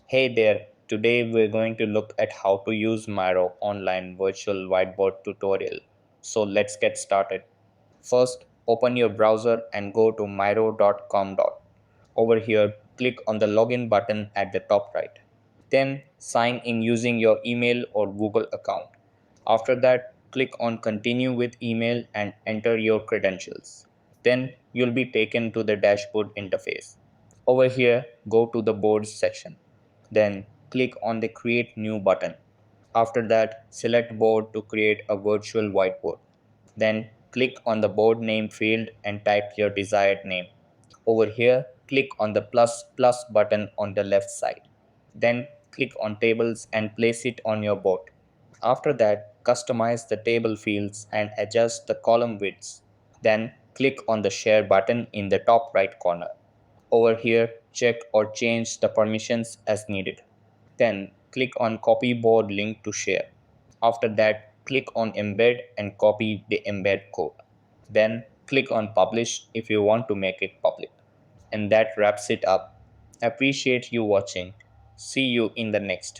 Hey there, today we're going to look at how to use Miro online virtual whiteboard tutorial. So let's get started. First, open your browser and go to miro.com. Over here, click on the login button at the top right. Then sign in using your email or Google account. After that, click on continue with email and enter your credentials. Then you'll be taken to the dashboard interface. Over here, go to the boards section. Then click on the create new button. After that, select board to create a virtual whiteboard. Then click on the board name field and type your desired name. Over here, click on the plus button on the left side. Then click on tables and place it on your board. After that, customize the table fields and adjust the column widths. Then click on the share button in the top right corner. Over here, check or change the permissions as needed. Then click on copy board link to share. After that, click on embed and copy the embed code. Then click on publish if you want to make it public. And that wraps it up. Appreciate you watching. See you in the next.